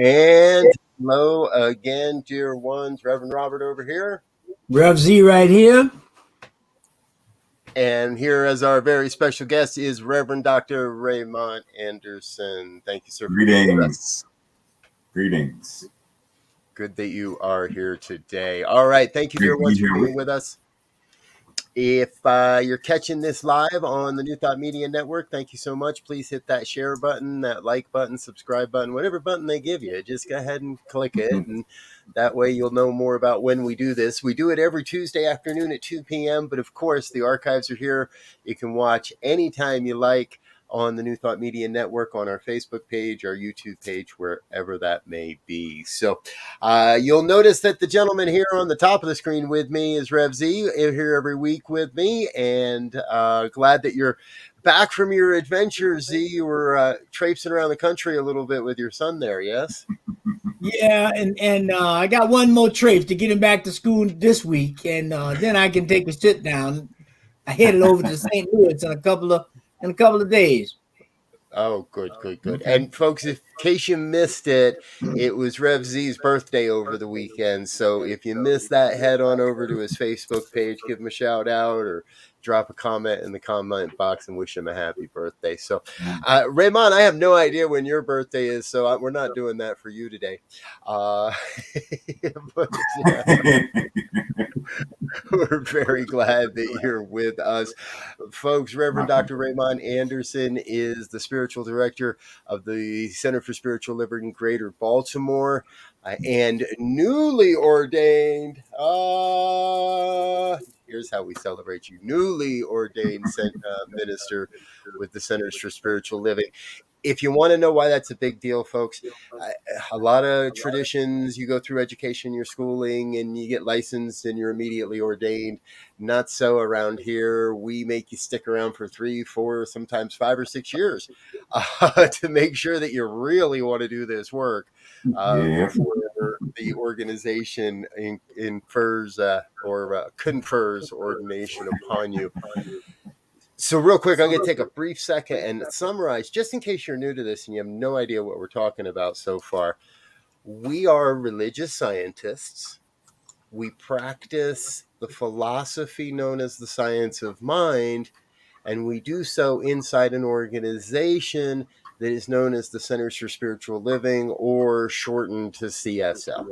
And hello again, dear ones. Reverend Robert over here. BRZ right here. And here as our very special guest is Reverend Dr. Raymont Anderson. Thank you, sir, for being with us. Greetings. Good that you are here today. All right. Thank you, Great dear to be ones, for here being with us. If you're catching this live on the New Thought Media Network, thank you so much. Please hit that share button, that like button, subscribe button, whatever button they give you. Just go ahead and click it, and that way you'll know more about when we do this. We do it every Tuesday afternoon at 2 p.m., but of course, the archives are here. You can watch anytime you like on the New Thought Media Network, on our Facebook page, our YouTube page, wherever that may be. So you'll notice that the gentleman here on the top of the screen with me is Rev Z, here every week with me, and glad that you're back from your adventure, Z. You were traipsing around the country a little bit with your son there, yes? Yeah, and I got one more trip to get him back to school this week, and then I can take a sit down. I headed over to St. Louis in a couple of days. Oh, good. Okay. And folks, in case you missed it, it was Rev Z's birthday over the weekend. So if you missed that, head on over to his Facebook page, give him a shout out, or drop a comment in the comment box and wish him a happy birthday. So, Raymond, I have no idea when your birthday is, so we're not doing that for you today. But, we're very glad that you're with us. Folks, Reverend Dr. Raymont Anderson is the spiritual director of the Center for Spiritual Living Greater Baltimore and newly ordained, here's how we celebrate you, newly ordained minister with the Centers for Spiritual Living. If you want to know why that's a big deal, folks, a lot of traditions, you go through education, your schooling, and you get licensed and you're immediately ordained. Not so around here. We make you stick around for 3, 4, sometimes 5 or 6 years to make sure that you really want to do this work before the organization confers ordination upon you. So real quick, I'm going to take a brief second and summarize, just in case you're new to this and you have no idea what we're talking about so far. We are religious scientists. We practice the philosophy known as the science of mind, and we do so inside an organization that is known as the Centers for Spiritual Living, or shortened to CSL.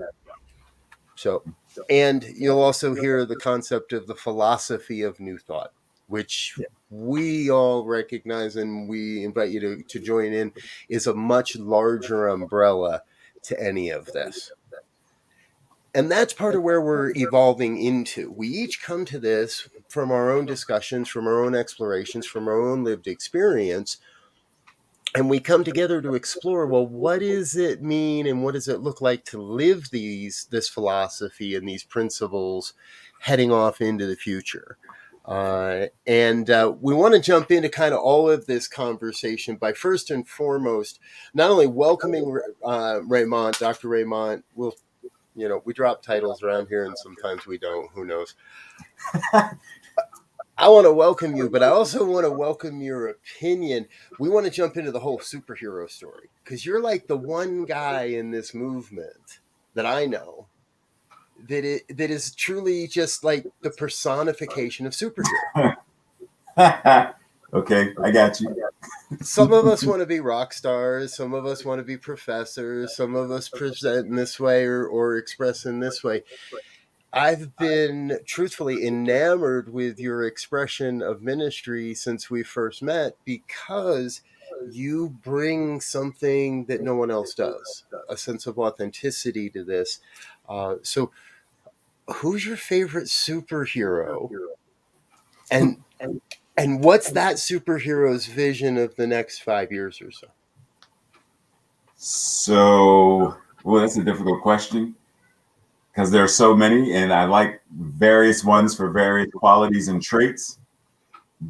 So, and you'll also hear the concept of the philosophy of New Thought, which we all recognize and we invite you to join in, is a much larger umbrella to any of this. And that's part of where we're evolving into. We each come to this from our own discussions, from our own explorations, from our own lived experience. And we come together to explore, well, what does it mean and what does it look like to live this philosophy and these principles heading off into the future? And we want to jump into kind of all of this conversation by first and foremost, not only welcoming Raymont, Dr. Raymont. We drop titles around here and sometimes we don't, who knows. I want to welcome you, but I also want to welcome your opinion. We want to jump into the whole superhero story because you're like the one guy in this movement that I know that is truly just like the personification of superhero. Okay, I got you. Some of us want to be rock stars. Some of us want to be professors. Some of us present in this way or express in this way. I've been truthfully enamored with your expression of ministry since we first met because you bring something that no one else does, a sense of authenticity to this. So who's your favorite superhero? And what's that superhero's vision of the next 5 years or so? So, well, that's a difficult question because there are so many, and I like various ones for various qualities and traits.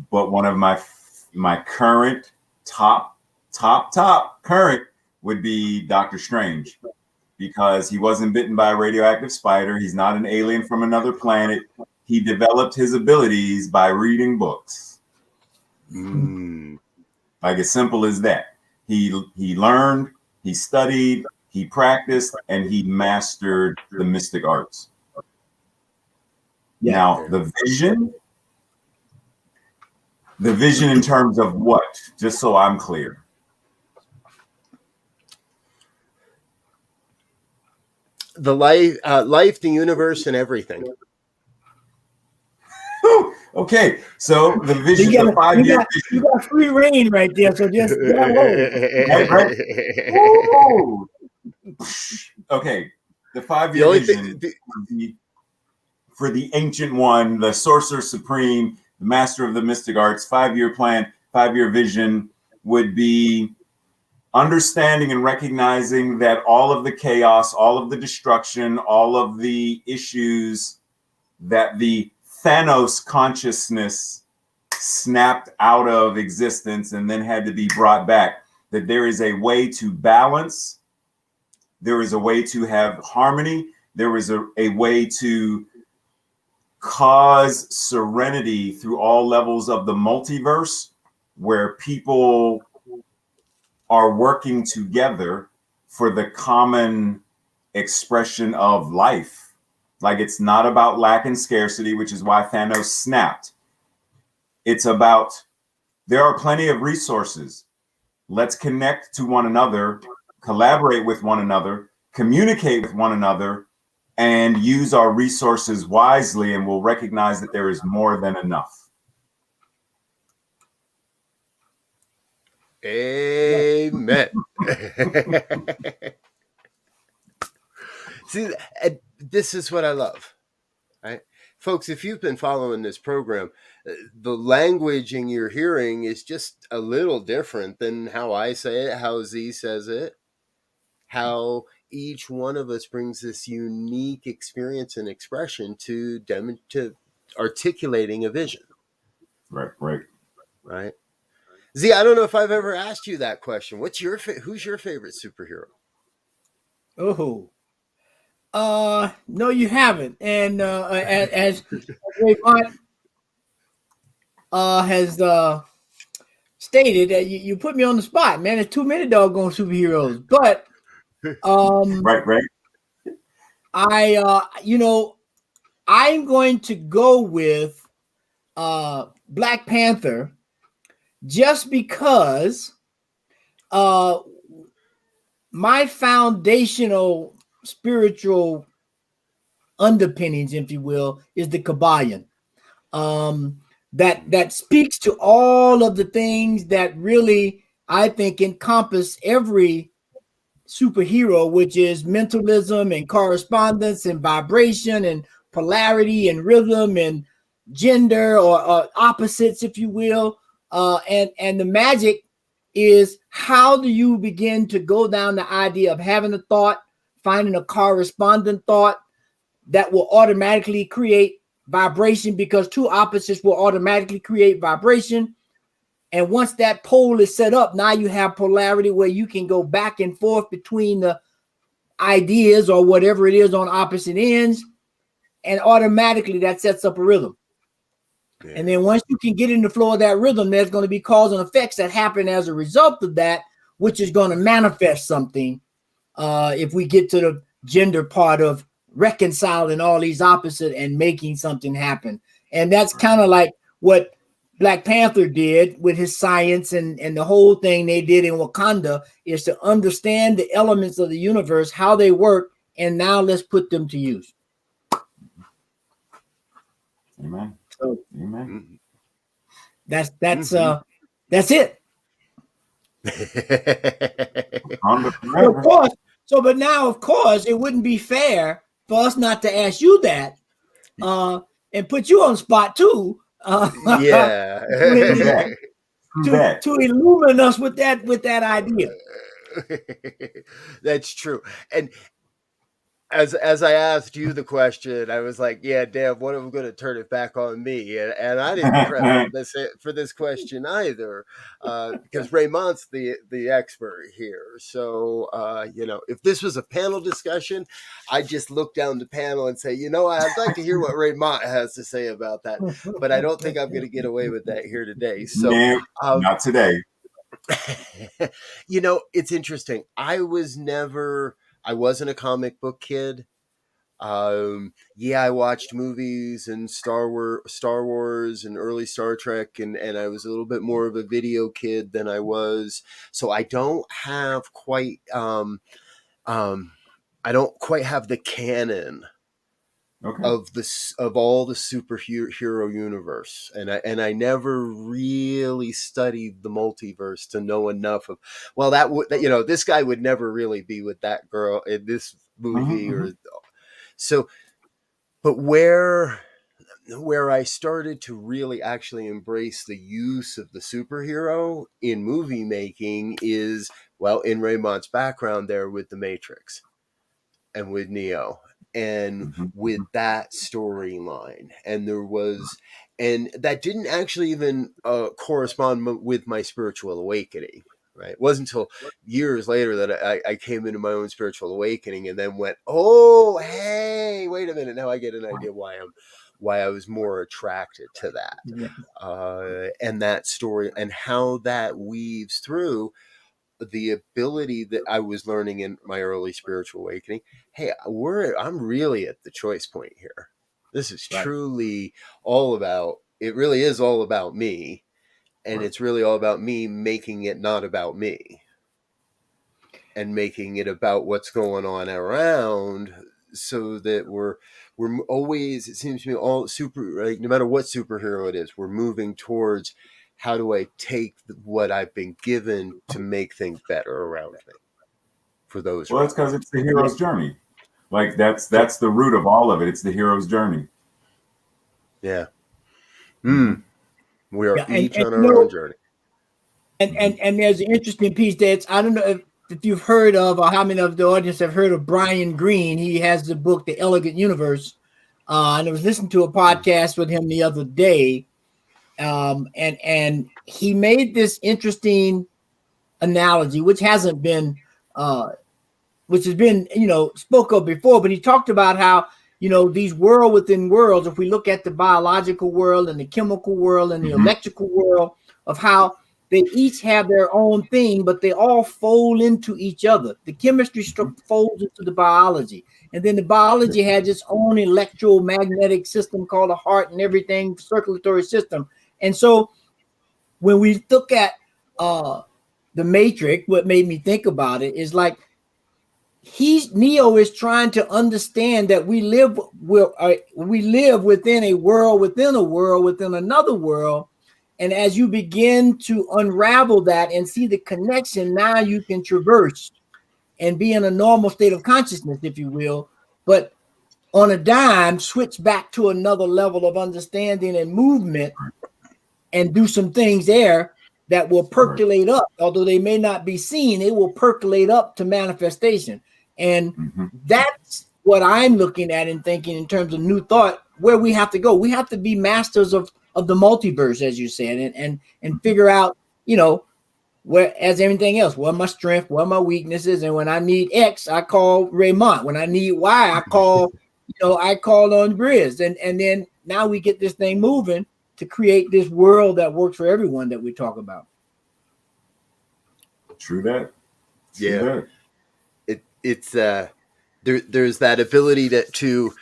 But one of my current top current would be Doctor Strange, because he wasn't bitten by a radioactive spider. He's not an alien from another planet. He developed his abilities by reading books. Like as simple as that. He learned, he studied, he practiced, and he mastered the mystic arts. Yeah. Now, the vision in terms of what? Just so I'm clear. The life, the universe, and everything. Okay, so the vision, You the 5-year got vision. free reign right there, so just grab hold. Right. Woo! Okay, the 5-year only vision for the ancient one, the sorcerer supreme, the master of the mystic arts, 5-year plan, 5-year vision would be understanding and recognizing that all of the chaos, all of the destruction, all of the issues that the Thanos consciousness snapped out of existence and then had to be brought back, that there is a way to balance, there is a way to have harmony, there is a way to cause serenity through all levels of the multiverse, where people are working together for the common expression of life. Like, it's not about lack and scarcity, which is why Thanos snapped. It's about, there are plenty of resources. Let's connect to one another, collaborate with one another, communicate with one another, and use our resources wisely, and we'll recognize that there is more than enough. Amen. See, this is what I love. Right? Folks, if you've been following this program, the languaging you're hearing is just a little different than how I say it, how Z says it, how each one of us brings this unique experience and expression to articulating a vision. Right. Z, I don't know if I've ever asked you that question. Who's your favorite superhero? Oh, no, you haven't. And as Raymont has stated, that you put me on the spot, man. There's too many doggone superheroes. But Right. I'm going to go with Black Panther, just because my foundational spiritual underpinnings, if you will, is the Kabbalion. That speaks to all of the things that really, I think, encompass every superhero, which is mentalism and correspondence and vibration and polarity and rhythm and gender or opposites, if you will. And the magic is, how do you begin to go down the idea of having a thought, finding a correspondent thought that will automatically create vibration, because two opposites will automatically create vibration. And once that pole is set up, now you have polarity, where you can go back and forth between the ideas or whatever it is on opposite ends, and automatically that sets up a rhythm. Yeah. And then once you can get in the flow of that rhythm, there's going to be cause and effects that happen as a result of that, which is going to manifest something. If we get to the gender part of reconciling all these opposites and making something happen. And that's kind of like what Black Panther did with his science, and the whole thing they did in Wakanda is to understand the elements of the universe, how they work, and now let's put them to use. Amen. So, amen. That's it. But now, of course, it wouldn't be fair for us not to ask you that, and put you on the spot too. Yeah. to illumine us with that idea. That's true. And as I asked you the question, I was like, yeah, damn, what are we going to turn it back on me? And I didn't prep for this question either, because Raymont's the expert here. So, if this was a panel discussion, I'd just look down the panel and say, I'd like to hear what Raymont has to say about that. But I don't think I'm going to get away with that here today. So, not today. You know, it's interesting. I wasn't a comic book kid. Yeah, I watched movies and Star Wars and early Star Trek, and I was a little bit more of a video kid than I was. So um, I don't quite have the canon Okay. of all the superhero universe, and I never really studied the multiverse to know enough of. Well, this guy would never really be with that girl in this movie, Mm-hmm. or so. But where I started to really actually embrace the use of the superhero in movie making is, well, in Raymont's background there with the Matrix and with Neo and with Mm-hmm. that storyline. And that didn't actually even correspond with my spiritual awakening. Right. It wasn't until years later that I came into my own spiritual awakening and then went, oh, hey, wait a minute. Now I get an idea why I was more attracted to that. Yeah. And that story and how that weaves through the ability that I was learning in my early spiritual awakening. Hey, I'm really at the choice point here. This is Right. truly all about, it really is all about me. And it's really all about me making it not about me and making it about what's going on around, so that we're always, it seems to me, all super, right, no matter what superhero it is, we're moving towards how do I take what I've been given to make things better around me for those Well, that's around me. because it's the Yeah. hero's journey. Like that's Yeah. that's the root of all of it. It's the hero's journey. Yeah. Mm-hmm. We are Yeah. And, each on you our own know, journey. and and there's an interesting piece that I don't know if you've heard of, or how many of the audience have heard of Brian Greene. He has the book The Elegant Universe, and I was listening to a podcast with him the other day, and he made this interesting analogy, which hasn't been which has been, spoke of before, but he talked about how, these world within worlds, if we look at the biological world and the chemical world and the Mm-hmm. electrical world, of how they each have their own thing, but they all fold into each other. The chemistry folds into the biology. And then the biology has its own electromagnetic system called a heart and everything, circulatory system. And so when we look at the Matrix, what made me think about it is like, Neo is trying to understand that we live within a world within a world within another world, and as you begin to unravel that and see the connection, now you can traverse and be in a normal state of consciousness, if you will, but on a dime switch back to another level of understanding and movement and do some things there that will percolate up. Although they may not be seen, they will percolate up to manifestation. And Mm-hmm. that's what I'm looking at and thinking in terms of new thought, where we have to go. We have to be masters of the multiverse, as you said, and figure out, where, as everything else, what are my strengths, what are my weaknesses, and when I need X, I call Raymont. When I need Y, I call on BRZ, and then now we get this thing moving to create this world that works for everyone that we talk about. True that. True Yeah. that. It's there's that ability to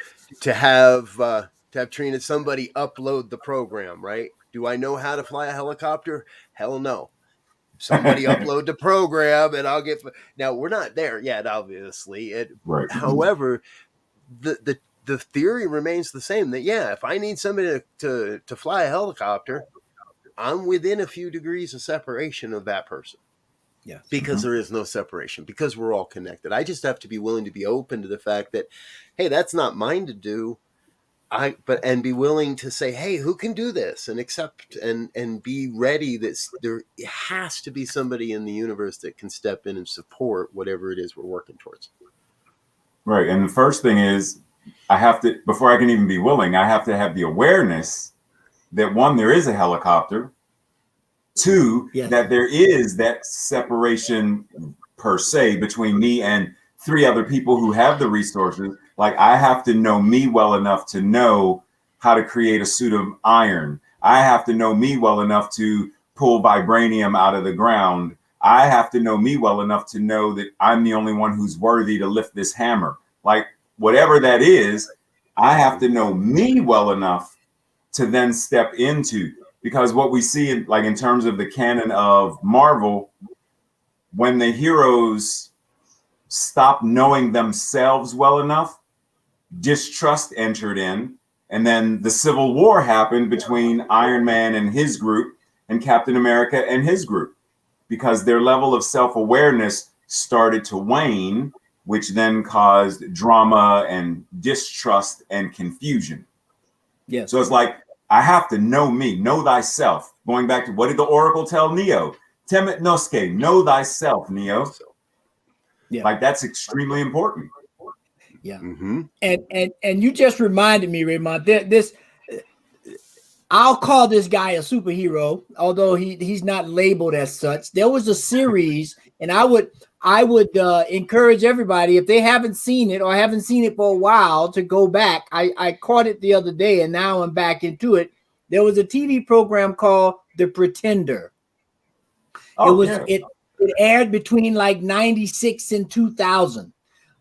have Trina, somebody upload the program, right? Do I know how to fly a helicopter? Hell no. Somebody upload the program and I'll get. Now we're not there yet, obviously. Right. However, the theory remains the same. That if I need somebody to fly a helicopter, I'm within a few degrees of separation of that person. Yes. Because there is no separation, because we're all connected. I just have to be willing to be open to the fact that, hey, that's not mine to do. And be willing to say, hey, who can do this, and accept and be ready that there has to be somebody in the universe that can step in and support whatever it is we're working towards. Right. And the first thing is, I have to, before I can even be willing, I have to have the awareness that, one, there is a helicopter. Two, that there is that separation per se between me and three other people who have the resources. Like, I have to know me well enough to know how to create a suit of iron. I have to know me well enough to pull vibranium out of the ground. I have to know me well enough to know that I'm the only one who's worthy to lift this hammer. Like whatever that is, I have to know me well enough to then step into, because what we see in terms of the canon of Marvel, when the heroes stop knowing themselves well enough, distrust entered in, and then the Civil War happened between Iron Man and his group and Captain America and his group, because their level of self-awareness started to wane, which then caused drama and distrust and confusion. Yes. So it's like, I have to know me, know thyself. Going back to what did the Oracle tell Neo? Temet noske, know thyself, Neo. Yeah. Like that's extremely important. Yeah. Mm-hmm. And you just reminded me, Raymond, this I'll call this guy a superhero, although he's not labeled as such. There was a series, and I would encourage everybody, if they haven't seen it or haven't seen it for a while, to go back. I caught it the other day, and now I'm back into it. There was a TV program called The Pretender. It aired between like 96 and 2000.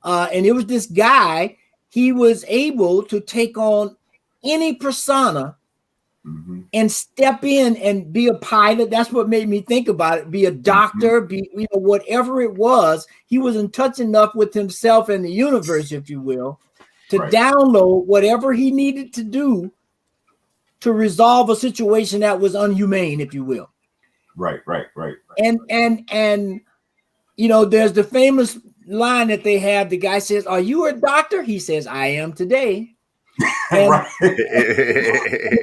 And it was this guy, he was able to take on any persona and step in and be a pilot. That's what made me think about it. Be a doctor, be whatever it was. He was in touch enough with himself and the universe, if you will, to download whatever he needed to do to resolve a situation that was unhumane, if you will. Right. And there's the famous line that they have. The guy says, "Are you a doctor?" He says, "I am today." And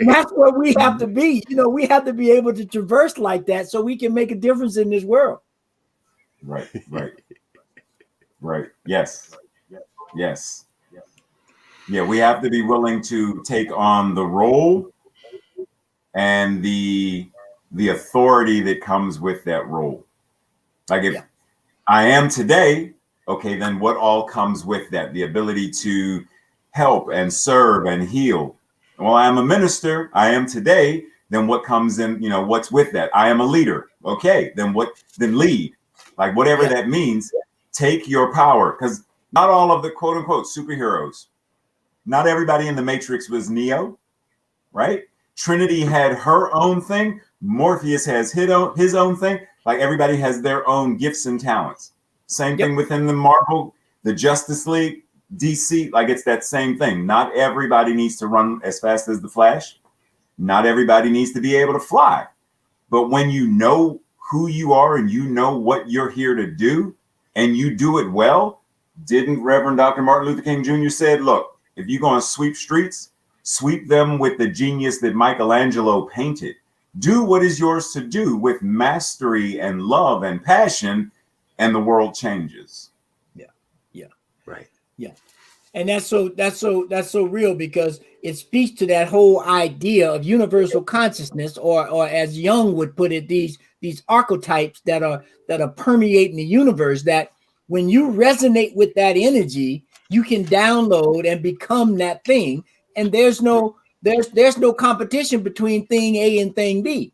that's what we have to be. We have to be able to traverse like that so we can make a difference in this world. Right. Yes. Yeah, we have to be willing to take on the role and the authority that comes with that role. Like if I am today, okay, then what all comes with that? The ability to help and serve and heal. Well, I am a minister. I am today. Then what comes in, what's with that? I am a leader. Okay, then lead. Like whatever that means, take your power. Because not all of the quote unquote superheroes, not everybody in the Matrix was Neo, right? Trinity had her own thing. Morpheus has his own thing. Like everybody has their own gifts and talents. Same thing within the Marvel, the Justice League, DC, like it's that same thing. Not everybody needs to run as fast as the Flash. Not everybody needs to be able to fly. But when you know who you are and you know what you're here to do and you do it well, didn't Reverend Dr. Martin Luther King Jr. said, look, if you're going to sweep streets, sweep them with the genius that Michelangelo painted. Do what is yours to do with mastery and love and passion, and the world changes. Yeah. Right. Yeah. And that's so real, because it speaks to that whole idea of universal consciousness, or as Jung would put it, these archetypes that are permeating the universe, that when you resonate with that energy, you can download and become that thing. And there's no competition between thing A and thing B,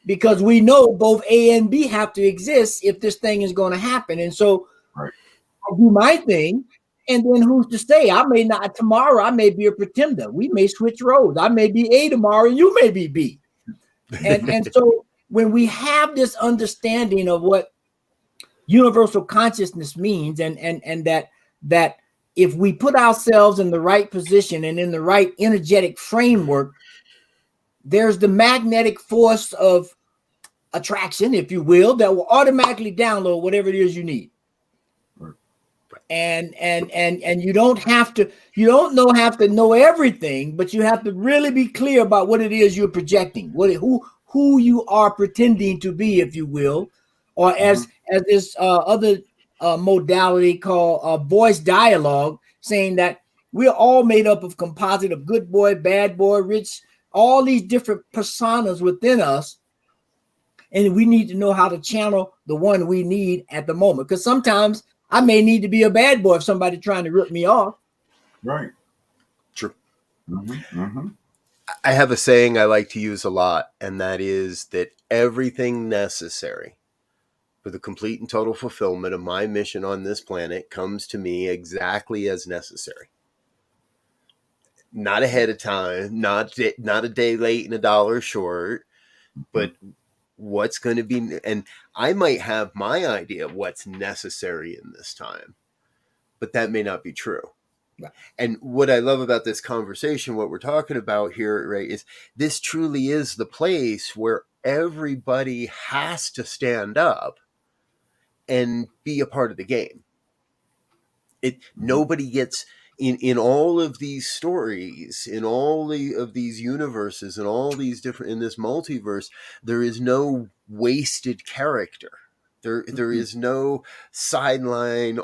because we know both A and B have to exist if this thing is going to happen. And so I do my thing, and then who's to say? I may not tomorrow. I may be a pretender. We may switch roles. I may be A tomorrow, and you may be B. And so when we have this understanding of what universal consciousness means, and that if we put ourselves in the right position and in the right energetic framework, there's the magnetic force of attraction, if you will, that will automatically download whatever it is you need. And you don't have to know everything, but you have to really be clear about what it is you're projecting, who you are pretending to be, if you will, or as this other modality called voice dialogue, saying that we're all made up of composite of good boy, bad boy, rich, all these different personas within us. And we need to know how to channel the one we need at the moment. Because sometimes I may need to be a bad boy if somebody's trying to rip me off. Right. True. I have a saying I like to use a lot, and that is that everything necessary for the complete and total fulfillment of my mission on this planet comes to me exactly as necessary. Not ahead of time, not a day late and a dollar short, but what's going to be. And I might have my idea of what's necessary in this time, but that may not be true. Right. And what I love about this conversation, what we're talking about here, right, is this truly is the place where everybody has to stand up and be a part of the game. Nobody gets in all of these stories, in all of these universes, and all these different in this multiverse, there is no wasted character. There is no sideline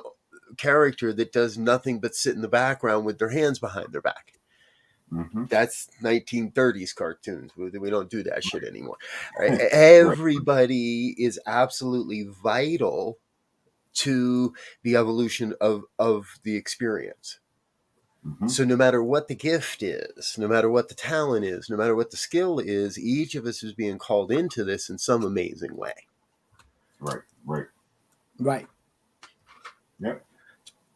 character that does nothing but sit in the background with their hands behind their back. That's 1930s cartoons. We don't do that shit anymore. Right? Everybody is absolutely vital to the evolution of the experience. So no matter what the gift is, no matter what the talent is, no matter what the skill is, each of us is being called into this in some amazing way. Right. Yep.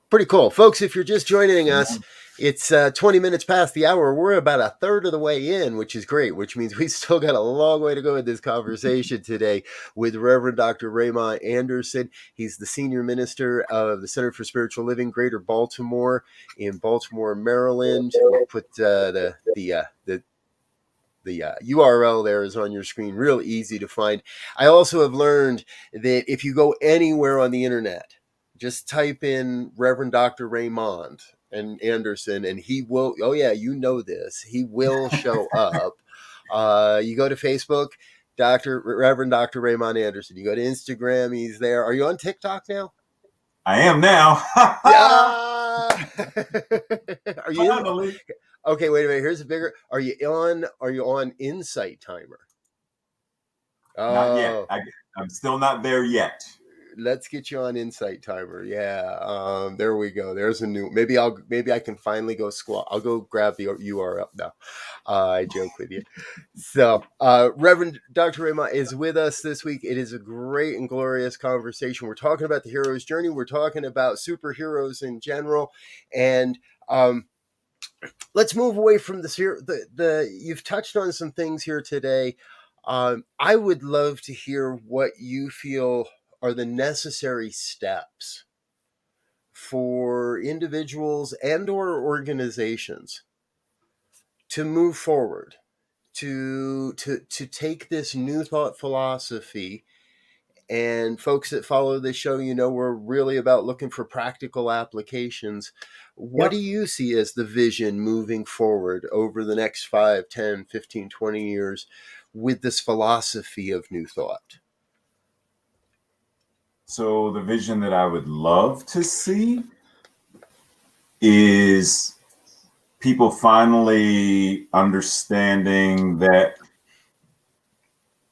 Pretty cool. Folks, if you're just joining us, it's 20 minutes past the hour. We're about a third of the way in, which is great, which means we still got a long way to go in this conversation today with Reverend Dr. Raymont Anderson. He's the senior minister of the Center for Spiritual Living, Greater Baltimore, in Baltimore, Maryland. We'll put the URL there is on your screen, real easy to find. I also have learned that if you go anywhere on the internet, just type in Reverend Dr. Raymont and Anderson, and he will, oh yeah, you know this, he will show up. You go to Facebook, Reverend Dr. Raymont Anderson. You go to Instagram, he's there. Are you on TikTok now? I am now. Are you finally? Okay, wait a minute. Here's a bigger. Are you on Insight Timer? Not yet. I'm still not there yet. Let's get you on Insight Timer. Yeah. There we go. There's a new. Maybe I can finally go squat. I'll go grab the URL now. I joke with you. So, Reverend Dr. Raymont is with us this week. It is a great and glorious conversation. We're talking about the hero's journey. We're talking about superheroes in general, and let's move away from this here. You've touched on some things here today. I would love to hear what you feel are the necessary steps for individuals and or organizations to move forward, to take this new thought philosophy. And folks that follow this show, we're really about looking for practical applications. What do you see as the vision moving forward over the next 5, 10, 15, 20 years with this philosophy of new thought? So the vision that I would love to see is people finally understanding that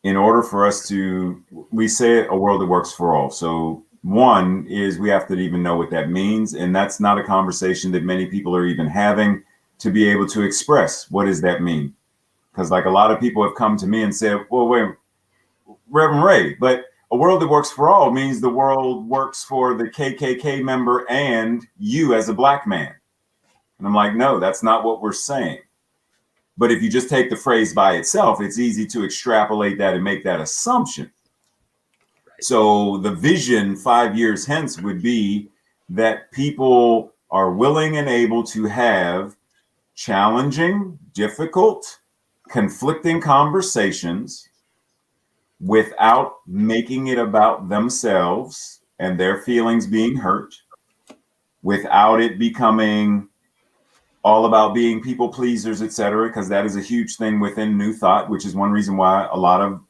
in order for us to, we say a world that works for all. So one is we have to even know what that means. And that's not a conversation that many people are even having to be able to express. What does that mean? Because like a lot of people have come to me and said, well, wait, Reverend Ray, but a world that works for all means the world works for the KKK member and you as a black man. And I'm like, no, that's not what we're saying. But if you just take the phrase by itself, it's easy to extrapolate that and make that assumption. So the vision 5 years hence would be that people are willing and able to have challenging, difficult, conflicting conversations without making it about themselves and their feelings being hurt, without it becoming all about being people pleasers, etc., because that is a huge thing within New Thought, which is one reason why a lot of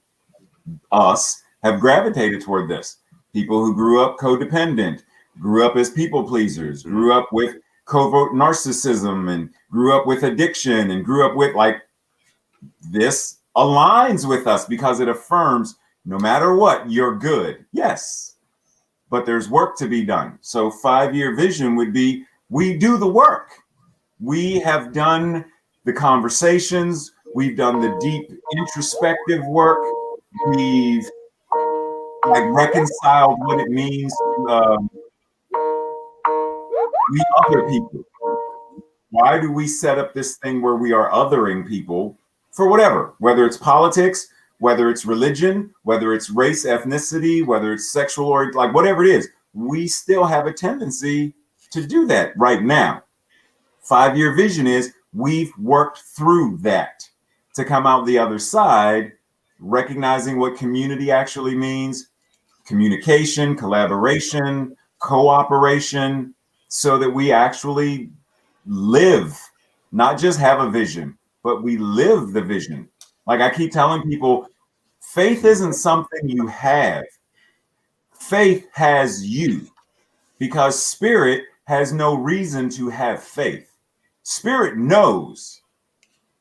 us have gravitated toward this. People who grew up codependent, grew up as people pleasers, grew up with covert narcissism, and grew up with addiction, and grew up with like this aligns with us because it affirms no matter what, you're good. Yes, but there's work to be done. So 5-year vision would be we do the work. We have done the conversations. We've done the deep introspective work. We've like reconciled what it means to be other people. Why do we set up this thing where we are othering people for whatever, whether it's politics, whether it's religion, whether it's race, ethnicity, whether it's sexual or like whatever it is, we still have a tendency to do that right now. 5-year vision is we've worked through that to come out the other side, recognizing what community actually means, communication, collaboration, cooperation, so that we actually live, not just have a vision, but we live the vision. Like I keep telling people, faith isn't something you have. Faith has you, because spirit has no reason to have faith. Spirit knows.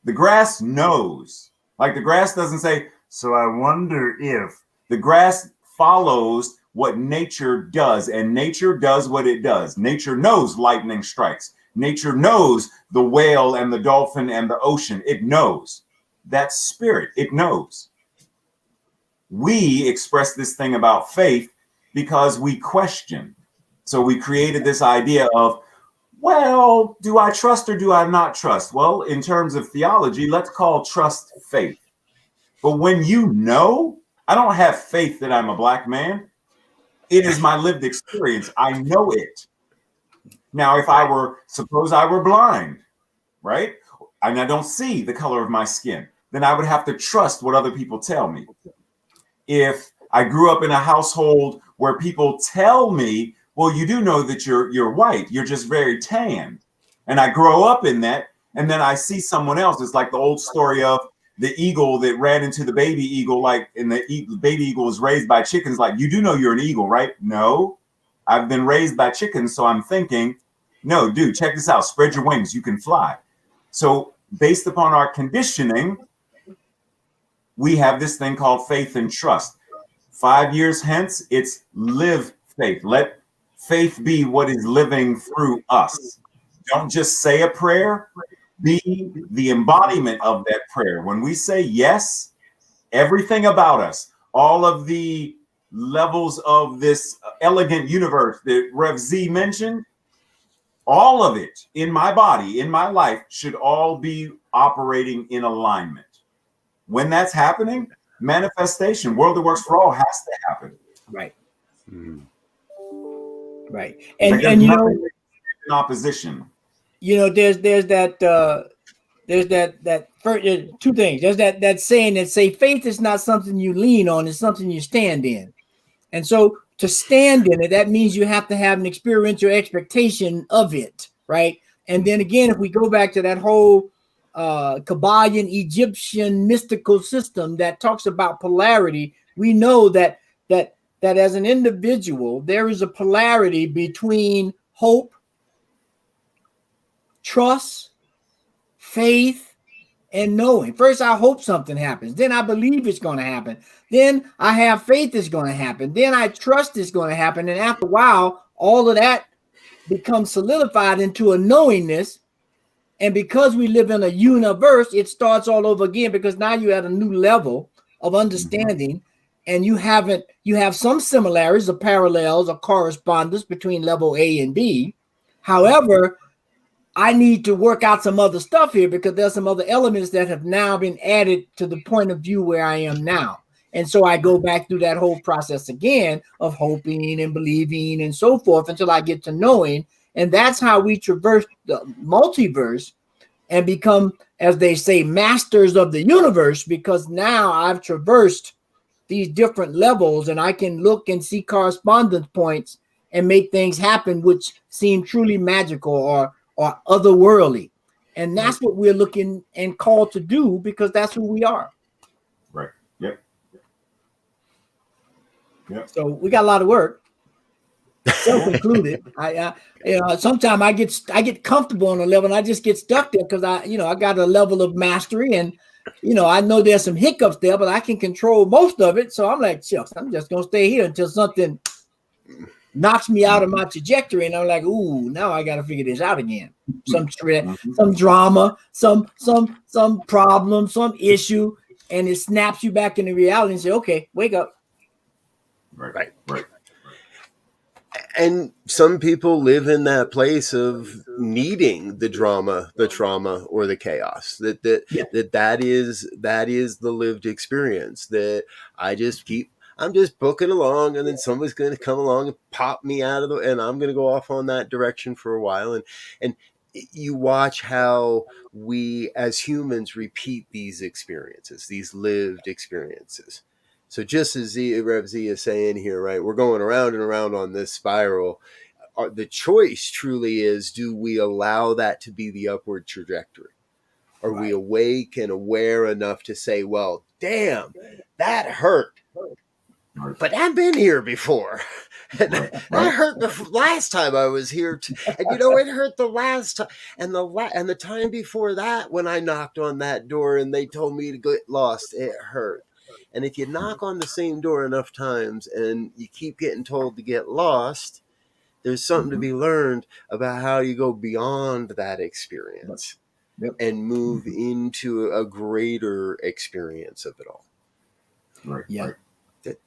The grass knows. Like the grass doesn't say, so I wonder if. The grass follows what nature does, and nature does what it does. Nature knows lightning strikes. Nature knows the whale and the dolphin and the ocean. It knows. That's spirit. It knows. We express this thing about faith because we question. So we created this idea of, well, do I trust or do I not trust? Well, in terms of theology, let's call trust faith. But when you know, I don't have faith that I'm a black man. It is my lived experience. I know it. Now, if I were, suppose I were blind, right? And I don't see the color of my skin, then I would have to trust what other people tell me. If I grew up in a household where people tell me, well, you do know that you're white, you're just very tan. And I grow up in that, and then I see someone else. It's like the old story of the eagle that ran into the baby eagle, like, and the baby eagle was raised by chickens. Like, you do know you're an eagle, right? No, I've been raised by chickens. So I'm thinking, no, dude, check this out. Spread your wings. You can fly. So based upon our conditioning, we have this thing called faith and trust. 5 years hence, it's live faith. Let faith be what is living through us. Don't just say a prayer, be the embodiment of that prayer. When we say yes, everything about us, all of the levels of this elegant universe that Rev Z mentioned, all of it in my body, in my life, should all be operating in alignment. When that's happening, manifestation, world that works for all, has to happen. Right. Mm. Right. And you know, in opposition. You know, there's that first, two things. There's that saying that say faith is not something you lean on, it's something you stand in. And so to stand in it, that means you have to have an experiential expectation of it, right? And then again, if we go back to that whole Kabbalion Egyptian mystical system that talks about polarity, we know that as an individual, there is a polarity between hope, trust, faith, and knowing. First, I hope something happens. Then I believe it's going to happen. Then I have faith it's going to happen. Then I trust it's going to happen. And after a while, all of that becomes solidified into a knowingness. And because we live in a universe, it starts all over again, because now you're at a new level of understanding. And you have some similarities or parallels or correspondence between level A and B. However, I need to work out some other stuff here, because there's some other elements that have now been added to the point of view where I am now. And so I go back through that whole process again of hoping and believing and so forth until I get to knowing. And that's how we traverse the multiverse and become, as they say, masters of the universe, because now I've traversed these different levels and I can look and see correspondence points and make things happen which seem truly magical or otherworldly. And that's what we're looking and called to do, because that's who we are. Right. Yep. Yep. So we got a lot of work, self-included. Sometimes I get comfortable on a level and I just get stuck there because I got a level of mastery, and I know there's some hiccups there, but I can control most of it. So I'm like, shucks, I'm just gonna stay here until something knocks me out of my trajectory, and I'm like, ooh, now I got to figure this out again. Some Mhm. some drama, some problem, some issue, and it snaps you back into reality and say, okay, wake up. Right. And some people live in that place of needing the drama, the trauma, or the chaos. Yeah. That is the lived experience. That I'm just booking along, and then somebody's going to come along and pop me out of the, and I'm going to go off on that direction for a while. And you watch how we as humans repeat these experiences, these lived experiences. So just as Rev Z is saying here, right, we're going around and around on this spiral. The choice truly is, do we allow that to be the upward trajectory? Are we awake and aware enough to say, well, damn, that hurt, but I've been here before. And that hurt the last time I was here. And it hurt the last time. And the time before that, when I knocked on that door and they told me to get lost, it hurt. And if you knock on the same door enough times and you keep getting told to get lost, there's something to be learned about how you go beyond that experience and move into a greater experience of it all. Yeah.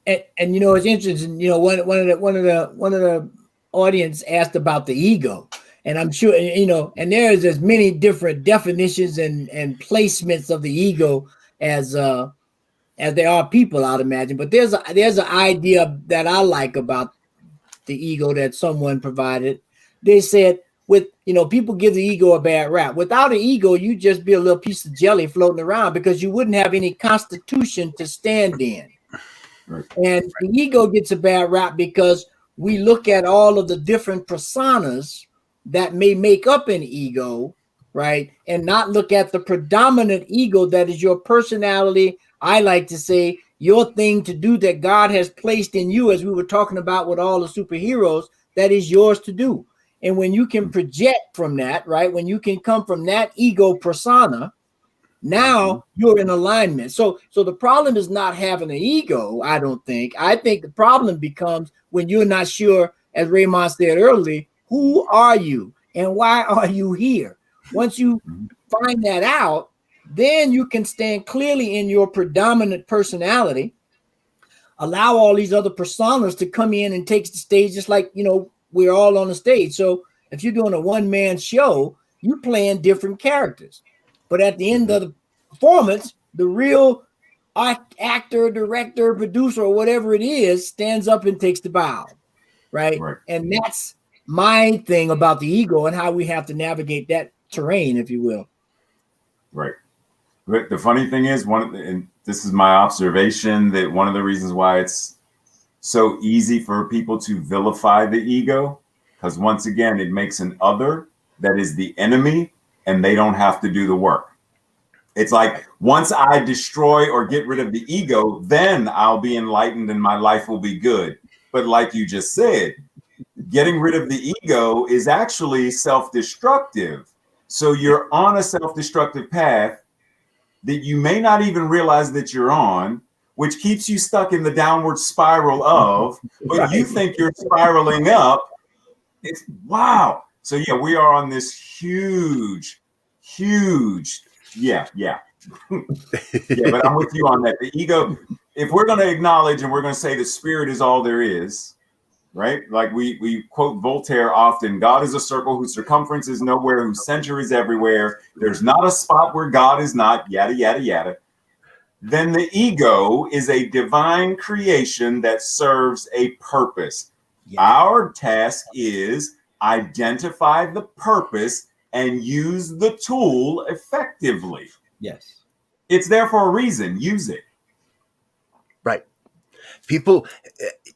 And it's interesting. One of the audience asked about the ego, and I'm sure and there's as many different definitions and placements of the ego as there are people, I'd imagine. But there's an idea that I like about the ego that someone provided. They said, with people give the ego a bad rap. Without an ego, you'd just be a little piece of jelly floating around because you wouldn't have any constitution to stand in. And the ego gets a bad rap because we look at all of the different personas that may make up an ego, right? And not look at the predominant ego that is your personality. I like to say your thing to do that God has placed in you, as we were talking about with all the superheroes, that is yours to do. And when you can project from that, right? When you can come from that ego persona, now you're in alignment. So the problem is not having an ego, I don't think. I think the problem becomes when you're not sure, as Raymont said earlier, who are you and why are you here? Once you find that out, then you can stand clearly in your predominant personality, allow all these other personas to come in and take the stage, just like, we're all on the stage. So if you're doing a one-man show, you're playing different characters. But at the end of the performance, the real actor, director, producer, or whatever it is, stands up and takes the bow, right? And that's my thing about the ego and how we have to navigate that terrain, if you will. Right. But the funny thing is, and this is my observation, that one of the reasons why it's so easy for people to vilify the ego, because once again, it makes an other that is the enemy, and they don't have to do the work. It's like, once I destroy or get rid of the ego, then I'll be enlightened and my life will be good. But like you just said, getting rid of the ego is actually self-destructive. So you're on a self-destructive path that you may not even realize that you're on, which keeps you stuck in the downward spiral of, but you think you're spiraling up. It's wow. So yeah, we are on this huge, yeah, but I'm with you on that. The ego, if we're going to acknowledge and we're going to say the spirit is all there is, right? Like we quote Voltaire often, God is a circle whose circumference is nowhere, whose center is everywhere. There's not a spot where God is not, yada, yada, yada. Then the ego is a divine creation that serves a purpose. Our task is identify the purpose and use the tool effectively. Yes. It's there for a reason. Use it. Right. People,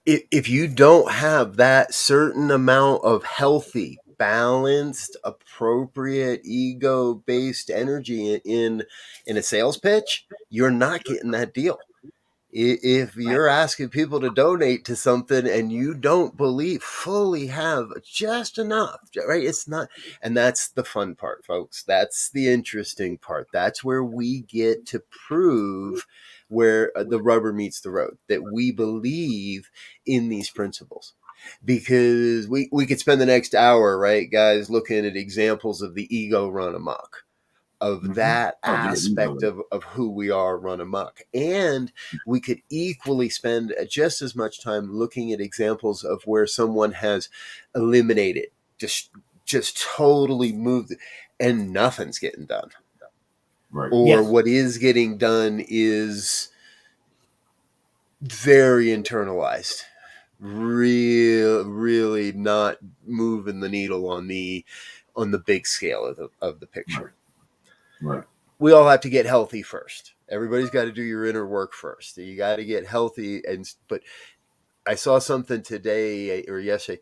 if you don't have that certain amount of healthy, balanced, appropriate, ego-based energy in a sales pitch, you're not getting that deal. If you're asking people to donate to something and you don't fully have just enough, right? It's not, and that's the fun part, folks. That's the interesting part. That's where we get to prove where the rubber meets the road, that we believe in these principles. because we could spend the next hour, right, guys, looking at examples of the ego run amok, of that aspect of who we are run amok. And we could equally spend just as much time looking at examples of where someone has eliminated, just totally moved, and nothing's getting done. Right. Or what is getting done is very internalized, really not moving the needle on the big scale of the picture. Right. We all have to get healthy first. Everybody's got to do your inner work first. You got to get healthy. But I saw something today or yesterday.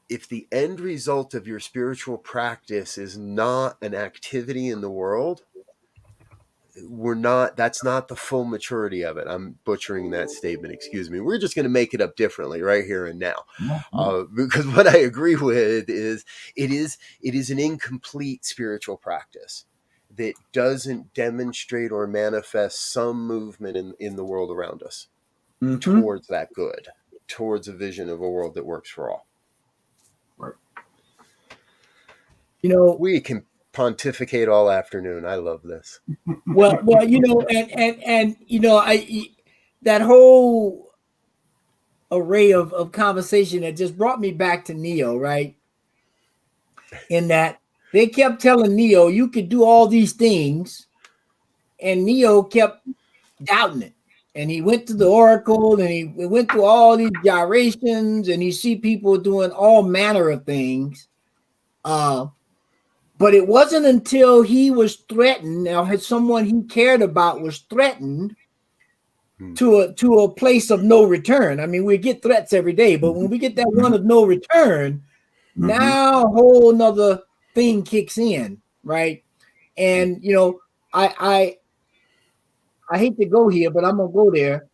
If the end result of your spiritual practice is not an activity in the world, that's not the full maturity of it. I'm butchering that statement, excuse me. We're just going to make it up differently right here and now. Because what I agree with is it is an incomplete spiritual practice that doesn't demonstrate or manifest some movement in the world around us towards that good, towards a vision of a world that works for all. Right. We can pontificate all afternoon. I love this. Well, and that whole array of conversation that just brought me back to Neo, right? In that they kept telling Neo you could do all these things, and Neo kept doubting it. And he went to the Oracle, and he went through all these gyrations, and he see people doing all manner of things. But it wasn't until he was threatened, or had someone he cared about was threatened to a place of no return. I mean, we get threats every day, but when we get that one of no return, now a whole nother thing kicks in, right? And I hate to go here, but I'm gonna go there.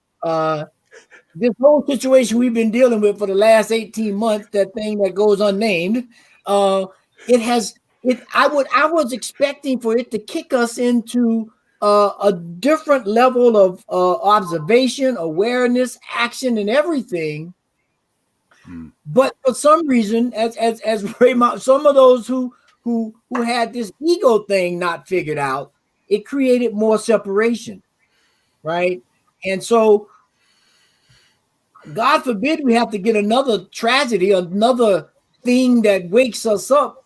This whole situation we've been dealing with for the last 18 months, that thing that goes unnamed, I was expecting for it to kick us into a different level of observation, awareness, action, and everything. But for some reason, as Raymont, some of those who had this ego thing not figured out, it created more separation, right? And so, God forbid we have to get another tragedy, another thing that wakes us up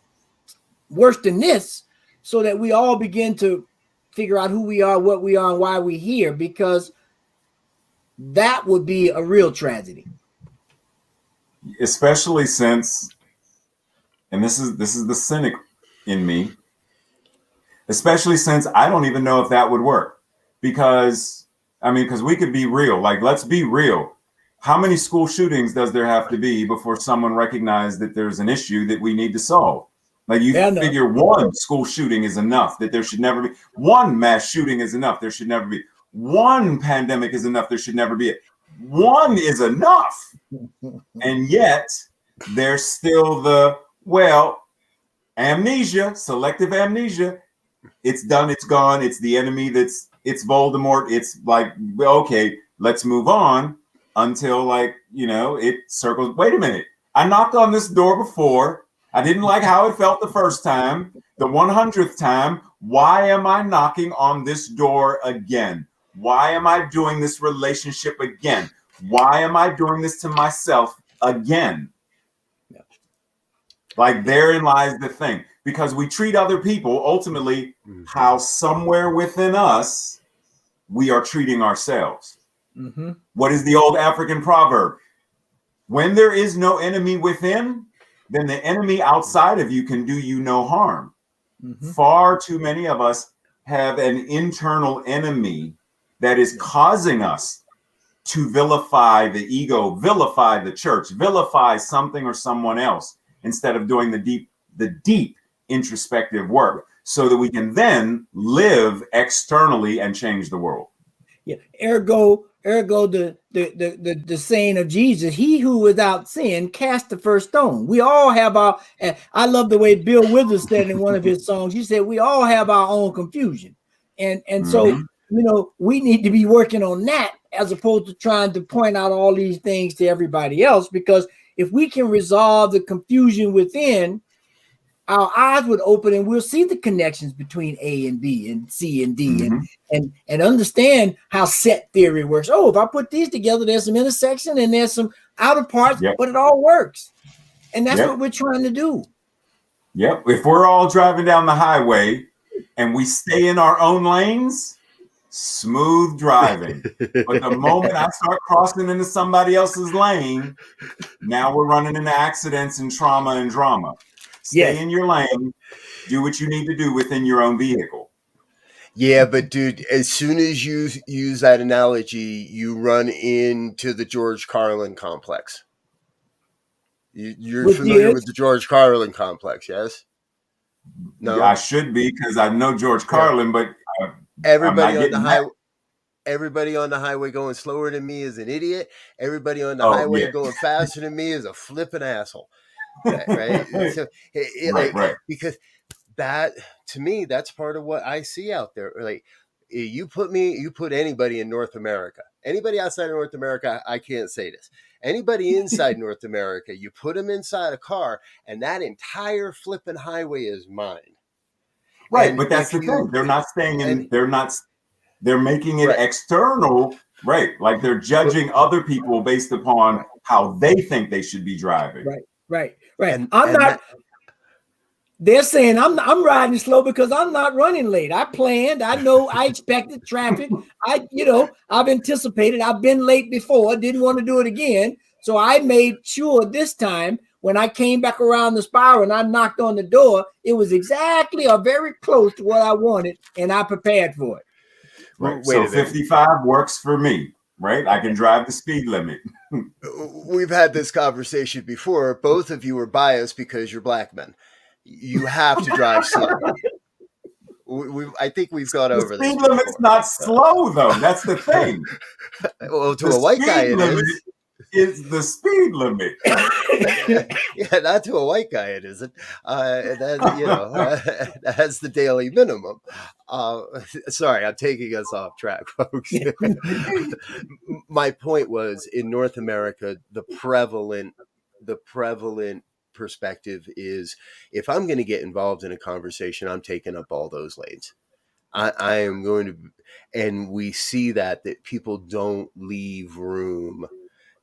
worse than this, so that we all begin to figure out who we are, what we are, and why we're here, because that would be a real tragedy. Especially since, and this is the cynic in me, especially since I don't even know if that would work. Because we could be real. Like, let's be real. How many school shootings does there have to be before someone recognizes that there's an issue that we need to solve? Like, you figure one school shooting is enough, that there should never be. One mass shooting is enough, there should never be. One pandemic is enough, there should never be. One is enough. And yet, there's still amnesia, selective amnesia. It's done, it's gone, it's the enemy, it's Voldemort. It's like, okay, let's move on until it circles. Wait a minute. I knocked on this door before. I didn't like how it felt the first time. The 100th time, why am I knocking on this door again? Why am I doing this relationship again? Why am I doing this to myself again? Yeah. Like, therein lies the thing. Because we treat other people ultimately how somewhere within us we are treating ourselves. What is the old African proverb? When there is no enemy within, then the enemy outside of you can do you no harm. Far too many of us have an internal enemy that is causing us to vilify the ego, vilify the church, vilify something or someone else, instead of doing the deep introspective work, so that we can then live externally and change the world. Yeah. Ergo, the saying of Jesus, he who without sin cast the first stone. We all have our, I love the way Bill Withers said in one of his songs, he said, we all have our own confusion. And so we need to be working on that as opposed to trying to point out all these things to everybody else. Because if we can resolve the confusion within, our eyes would open and we'll see the connections between A and B and C and D and understand how set theory works. Oh, if I put these together, there's some intersection and there's some outer parts, but it all works. And that's what we're trying to do. Yep. If we're all driving down the highway and we stay in our own lanes, smooth driving. But the moment I start crossing into somebody else's lane, now we're running into accidents and trauma and drama. Stay in your lane, do what you need to do within your own vehicle. Yeah, but dude, as soon as you use that analogy, you run into the George Carlin complex. You're familiar with the George Carlin complex, yes? No, I should be because I know George Carlin, but everybody on the highway. Everybody on the highway going slower than me is an idiot. Everybody on the highway going faster than me is a flipping asshole. Right? So, because that, to me, that's part of what I see out there. Like, you put anybody in North America, anybody outside of North America, I can't say this. Anybody inside North America, you put them inside a car, and that entire flipping highway is mine. Right, but that's the thing. They're not staying in. They're making it external. Right, like they're judging other people based upon how they think they should be driving. Right. They're saying I'm riding slow because I'm not running late. I planned. I know. I expected traffic. I've anticipated. I've been late before. Didn't want to do it again. So I made sure this time when I came back around the spiral and I knocked on the door, it was exactly or very close to what I wanted, and I prepared for it. Right. So 55 works for me. Right. I can drive the speed limit. We've had this conversation before. Both of you are biased because you're black men. You have to drive slow. I think we've gone over this. The speed limit's not slow, though. That's the thing. Well, to a white guy, it is. Is the speed limit. Yeah, not to a white guy, it isn't. That's the daily minimum. Sorry, I'm taking us off track, folks. My point was, in North America, the prevalent perspective is, if I'm going to get involved in a conversation, I'm taking up all those lanes. I am going to, and we see that people don't leave room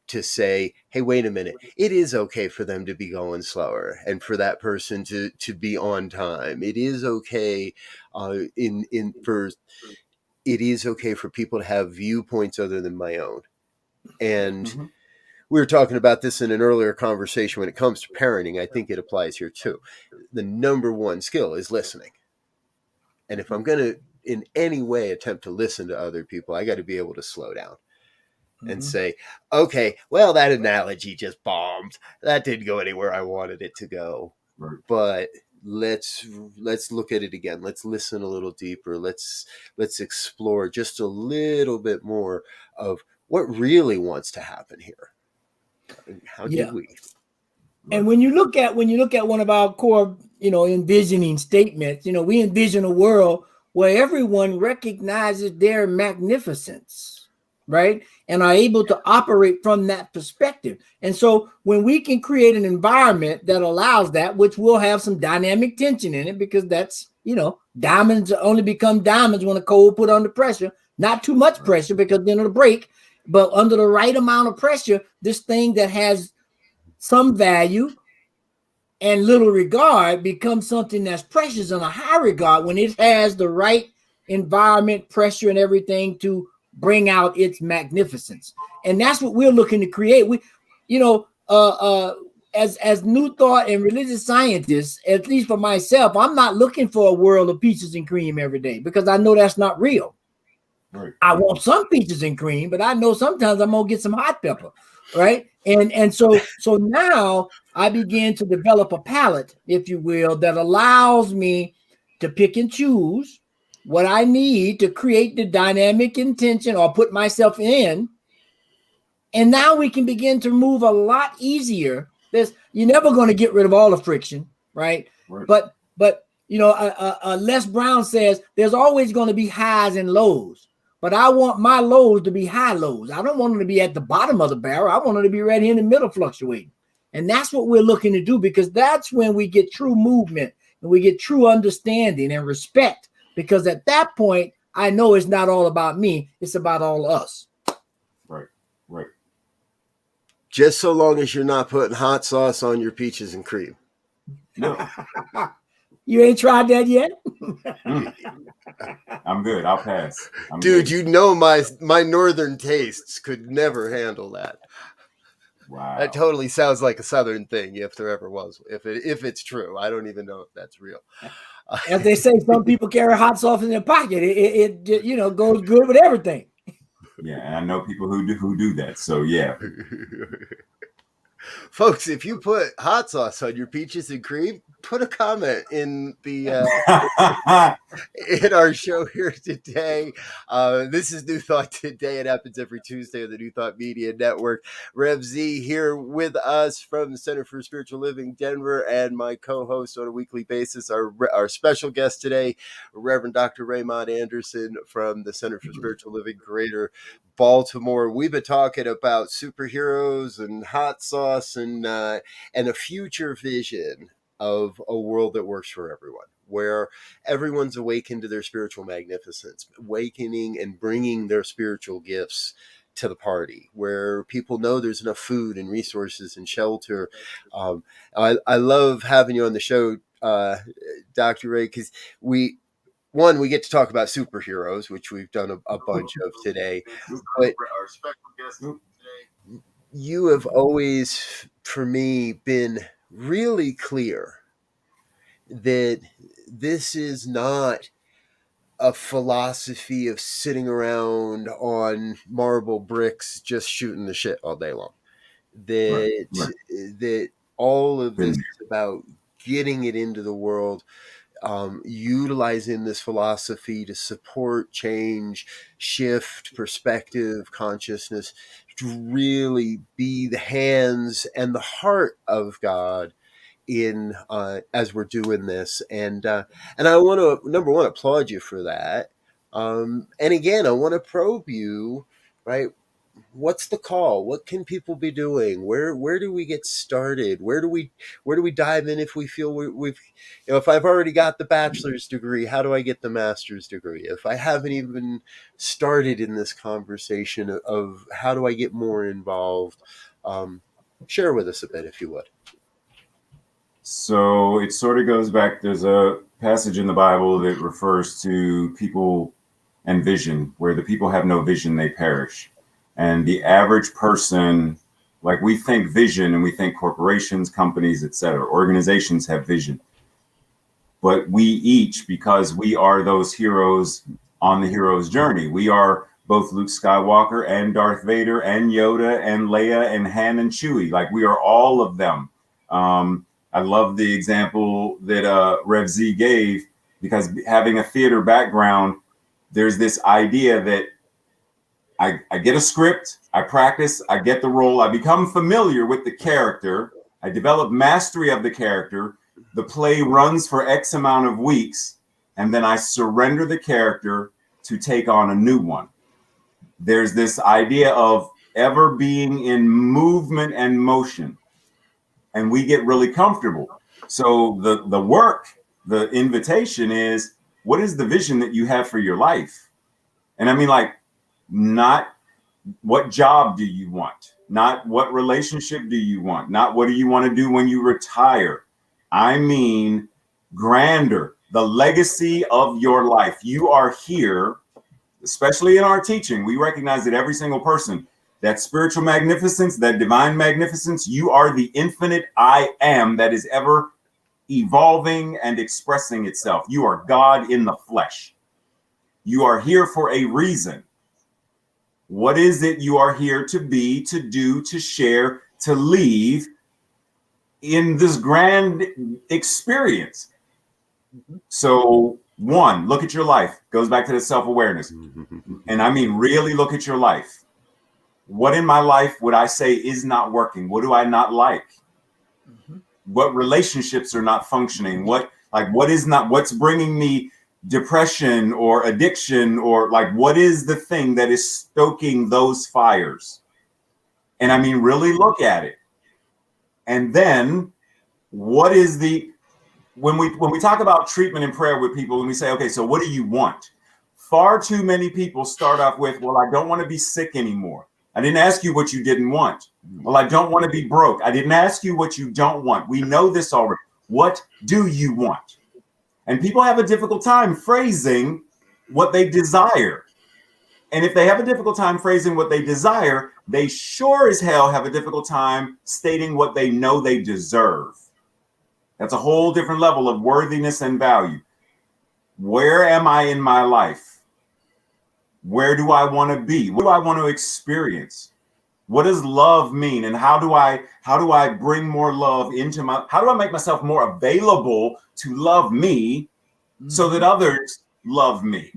to say, hey, wait a minute, it is okay for them to be going slower and for that person to be on time. It is okay it is okay for people to have viewpoints other than my own. And we were talking about this in an earlier conversation when it comes to parenting. I think it applies here too. The number one skill is listening. And if I'm going to in any way attempt to listen to other people, I got to be able to slow down and say, okay, well, that analogy just bombed. That didn't go anywhere I wanted it to go. Right. But let's look at it again. Let's listen a little deeper. Let's explore just a little bit more of what really wants to happen here. How do we? And when you look at one of our core, envisioning statements, we envision a world where everyone recognizes their magnificence, right? And are able to operate from that perspective. And so when we can create an environment that allows that, which will have some dynamic tension in it, because that's, diamonds only become diamonds when a coal put under pressure, not too much pressure because then it'll break, but under the right amount of pressure, this thing that has some value and little regard becomes something that's precious and a high regard when it has the right environment, pressure, and everything to bring out its magnificence. And that's what we're looking to create. We, as new thought and religious scientists, at least for myself, I'm not looking for a world of peaches and cream every day because I know that's not real. Right. I want some peaches and cream, but I know sometimes I'm gonna get some hot pepper, right? And so now I begin to develop a palette, if you will, that allows me to pick and choose what I need to create the dynamic intention or put myself in. And now we can begin to move a lot easier. You're never going to get rid of all the friction, right? But Les Brown says there's always going to be highs and lows. but I want my lows to be high lows. I don't want them to be at the bottom of the barrel. I want them to be right here in the middle fluctuating. And that's what we're looking to do, because that's when we get true movement and we get true understanding and respect. Because at that point, I know it's not all about me. It's about all of us. Right, right. Just so long as you're not putting hot sauce on your peaches and cream. No. You ain't tried that yet? I'm good. I'll pass. Dude, you know my northern tastes could never handle that. Wow. That totally sounds like a southern thing, if there ever was. If it's true, I don't even know if that's real. As they say, some people carry hot sauce in their pocket. It goes good with everything. Yeah, and I know people who do that. So yeah. Folks, if you put hot sauce on your peaches and cream, put a comment in the in our show here today. This is New Thought Today. It happens every Tuesday on the New Thought Media Network. Rev Z here with us from the Center for Spiritual Living Denver, and my co-host on a weekly basis, our special guest today, Reverend Dr. Raymont Anderson from the Center for Spiritual Living Greater Baltimore. We've been talking about superheroes and hot sauce and a future vision of a world that works for everyone, where everyone's awakened to their spiritual magnificence, awakening and bringing their spiritual gifts to the party, where people know there's enough food and resources and shelter. I love having you on the show, Dr. Ray, because we get to talk about superheroes, which we've done a bunch of today. But our special guest today, you have always, for me, been really clear that this is not a philosophy of sitting around on marble bricks just shooting the shit all day long. That all of this is about getting it into the world, utilizing this philosophy to support change, shift perspective, consciousness, to really be the hands and the heart of God in as we're doing this. And I want to, number one, applaud you for that. And again, I want to probe you, right? What's the call? What can people be doing? Where do we get started? Where do we dive in if we feel we've, if I've already got the bachelor's degree, how do I get the master's degree? If I haven't even started in this conversation of how do I get more involved, share with us a bit, if you would. So it sort of goes back. There's a passage in the Bible that refers to people and vision, where the people have no vision, they perish. And the average person, like, we think vision and we think corporations, companies, etc. Organizations have vision. But we each, because we are those heroes on the hero's journey, we are both Luke Skywalker and Darth Vader and Yoda and Leia and Han and Chewie. Like, we are all of them. I love the example that Rev Z gave, because having a theater background, there's this idea that I get a script, I practice, I get the role, I become familiar with the character, I develop mastery of the character, the play runs for X amount of weeks, and then I surrender the character to take on a new one. There's this idea of ever being in movement and motion, and we get really comfortable. So the work, the invitation is, what is the vision that you have for your life? And I mean, like, not what job do you want, not what relationship do you want, not what do you want to do when you retire. I mean, grander, the legacy of your life. You are here, especially in our teaching. We recognize that every single person, that spiritual magnificence, that divine magnificence, you are the infinite I am that is ever evolving and expressing itself. You are God in the flesh. You are here for a reason. What is it you are here to be, to do, to share, to leave in this grand experience? So, one, look at your life. Goes back to the self-awareness. And I mean, really look at your life. What in my life would I say is not working? What do I not like? What relationships are not functioning? What's bringing me depression or addiction, or like, what is the thing that is stoking those fires? And I mean, really look at it. And then what is when we talk about treatment and prayer with people, when we say, okay, so what do you want? Far too many people start off with, well, I don't want to be sick anymore. I didn't ask you what you didn't want. Well, I don't want to be broke. I didn't ask you what you don't want. We know this already. What do you want? And people have a difficult time phrasing what they desire. And if they have a difficult time phrasing what they desire, they sure as hell have a difficult time stating what they know they deserve. That's a whole different level of worthiness and value. Where am I in my life? Where do I want to be? What do I want to experience? What does love mean? And how do I bring more love into how do I make myself more available to love me so that others love me,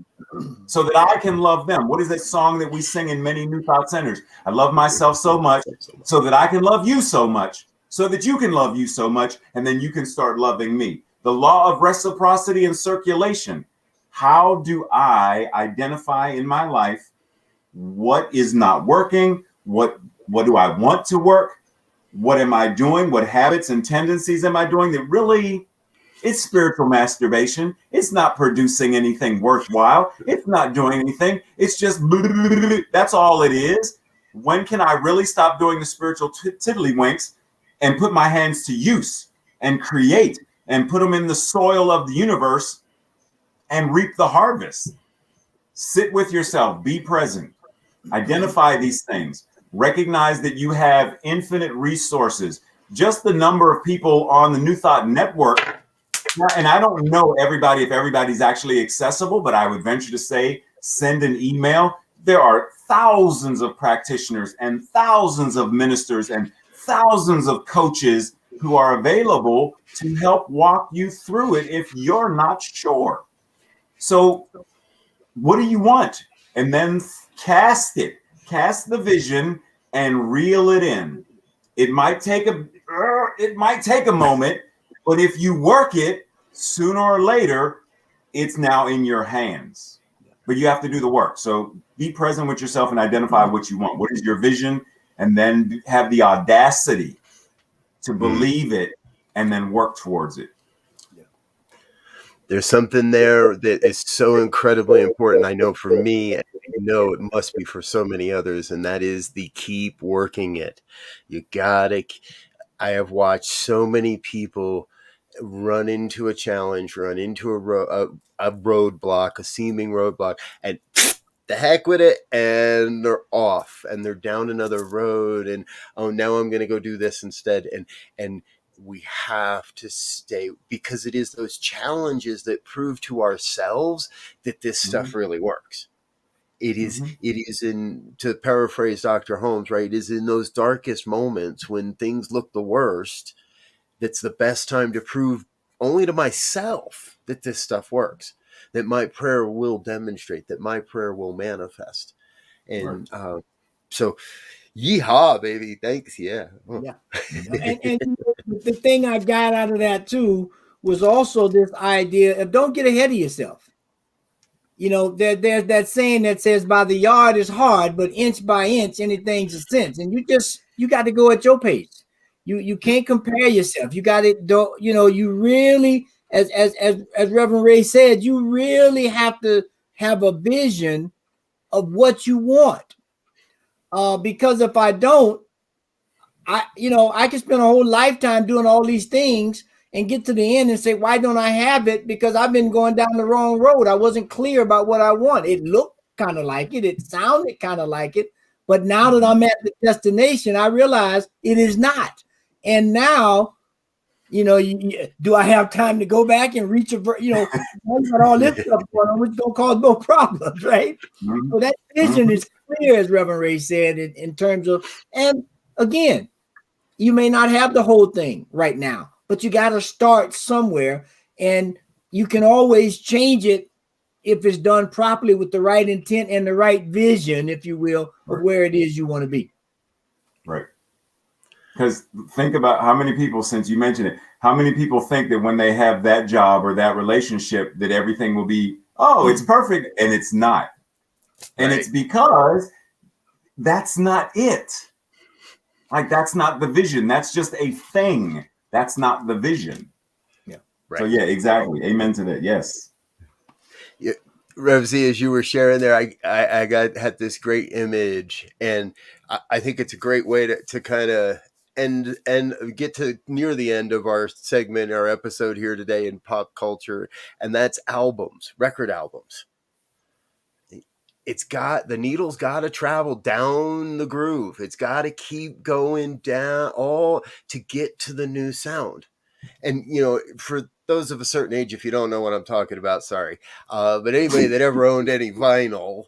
so that I can love them? What is that song that we sing in many New Thought centers? I love myself so much so that I can love you so much, so that you can love you so much, and then you can start loving me. The law of reciprocity and circulation. How do I identify in my life what is not working? What do I want to work? What am I doing? What habits and tendencies am I doing that really, it's spiritual masturbation. It's not producing anything worthwhile. It's not doing anything. It's just, that's all it is. When can I really stop doing the spiritual tiddlywinks and put my hands to use and create and put them in the soil of the universe and reap the harvest? Sit with yourself, be present, identify these things, recognize that you have infinite resources. Just the number of people on the New Thought Network, and I don't know everybody, if everybody's actually accessible, but I would venture to say, send an email. There are thousands of practitioners and thousands of ministers and thousands of coaches who are available to help walk you through it if you're not sure. So what do you want? And then cast the vision and reel it in. It might take a moment, but if you work it, sooner or later, it's now in your hands. But you have to do the work. So be present with yourself and identify what you want. What is your vision? And then have the audacity to believe it and then work towards it. There's something there that is so incredibly important. I know for me, and I know it must be for so many others, and that is the keep working it. I have watched so many people run into a challenge, run into a roadblock, a seeming roadblock, and the heck with it, and they're off, and they're down another road, and oh, now I'm going to go do this instead, and we have to stay, because it is those challenges that prove to ourselves that this stuff really works. It is in, to paraphrase Dr. Holmes, right? It is in those darkest moments when things look the worst, that's the best time to prove only to myself that this stuff works, that my prayer will demonstrate, that my prayer will manifest. And so yeehaw, baby. Thanks. Yeah. Yeah. And the thing I got out of that too was also this idea of don't get ahead of yourself. You know, there's that saying that says by the yard is hard, but inch by inch, anything's a cinch. And you got to go at your pace. You can't compare yourself. You got to, you really, as Reverend Ray said, you really have to have a vision of what you want. Because if I don't, I can spend a whole lifetime doing all these things and get to the end and say, why don't I have it? Because I've been going down the wrong road. I wasn't clear about what I want. It looked kind of like it. It sounded kind of like it. But now that I'm at the destination, I realize it is not. And now, do I have time to go back and reach got all this stuff going on, which don't cause no problems, right? So that vision is clear, as Reverend Ray said, in terms of, and again, you may not have the whole thing right now, but you got to start somewhere, and you can always change it if it's done properly with the right intent and the right vision, if you will, of where it is you want to be. Right. Because think about how many people, since you mentioned it, how many people think that when they have that job or that relationship, that everything will be, oh, it's perfect, and it's not. And Right. it's because that's not it. Like, that's not the vision. That's just a thing. That's not the vision. Yeah. Right. So yeah, exactly. Amen to that. Yes. Yeah. Rev Z, as you were sharing there, I had this great image, and I think it's a great way to kind of and get to near the end of our segment, our episode here today in pop culture, and that's albums, record albums. It's got the needle's got to travel down the groove. It's got to keep going down all to get to the new sound. And for those of a certain age, if you don't know what I'm talking about, sorry. But anybody that ever owned any vinyl,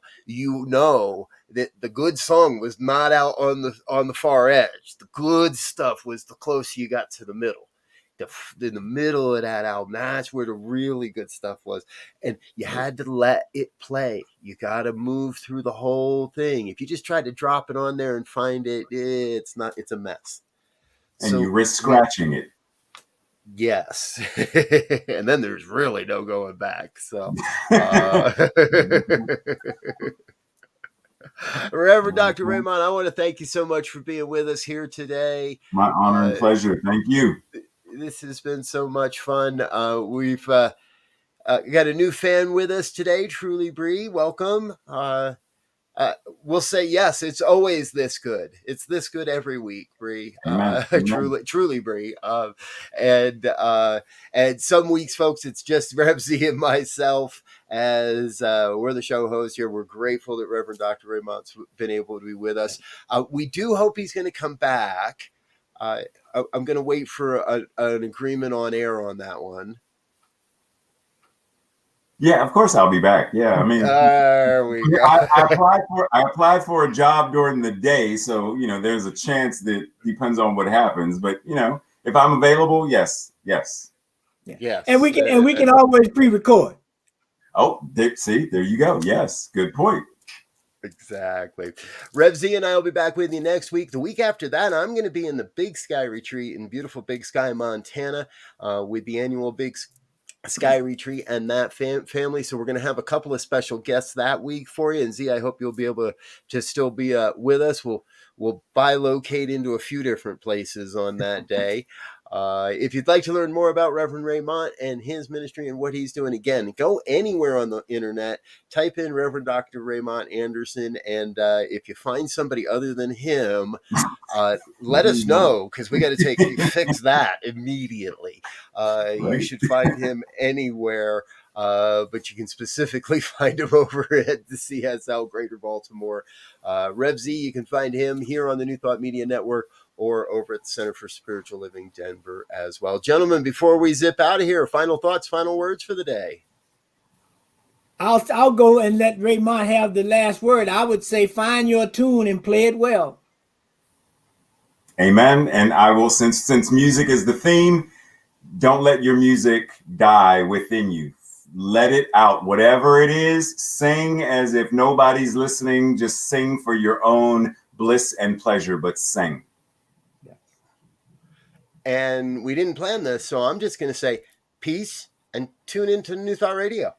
that the good song was not out on the far edge. The good stuff was the closer you got to the middle. In the middle of that album, that's where the really good stuff was. And you had to let it play. You got to move through the whole thing. If you just tried to drop it on there and find it, it's a mess. And you risk scratching it. Yes. And then there's really no going back. So, Reverend Dr. Raymont, I want to thank you so much for being with us here today. My honor and pleasure. Thank you. This has been so much fun. We've got a new fan with us today, Truly Bree. Welcome. We'll say yes. It's always this good. It's this good every week, Bree. Truly, Bree. And some weeks, folks, it's just Rebsy and myself as we're the show hosts here. We're grateful that Reverend Dr. Raymont's been able to be with us. We do hope he's going to come back. I'm going to wait for an agreement on air on that one. Yeah, of course I'll be back. Yeah, I mean, there we go. I applied for a job during the day, so there's a chance that depends on what happens. But if I'm available, yes. Yes. And we can always pre-record. Oh, there you go. Yes, good point. Exactly. Rev Z and I will be back with you next week. The week after that, I'm going to be in the Big Sky Retreat in beautiful Big Sky, Montana, with the annual Big Sky Retreat and that family. So we're going to have a couple of special guests that week for you. And Z, I hope you'll be able to still be with us. We'll bilocate into a few different places on that day. If you'd like to learn more about Reverend Raymont and his ministry and what he's doing, again, go anywhere on the internet, type in Reverend Dr. Raymont Anderson, and if you find somebody other than him, let us know, because we got to fix that immediately. Right. You should find him anywhere, but you can specifically find him over at the CSL Greater Baltimore. Rev Z, you can find him here on the New Thought Media Network or over at the Center for Spiritual Living Denver as well. Gentlemen, before we zip out of here, final thoughts, final words for the day. I'll go and let Raymont have the last word. I would say find your tune and play it well. Amen. And I will, since music is the theme, don't let your music die within you. Let it out. Whatever it is, sing as if nobody's listening. Just sing for your own bliss and pleasure, but sing. And we didn't plan this, so I'm just going to say peace and tune into New Thought Radio.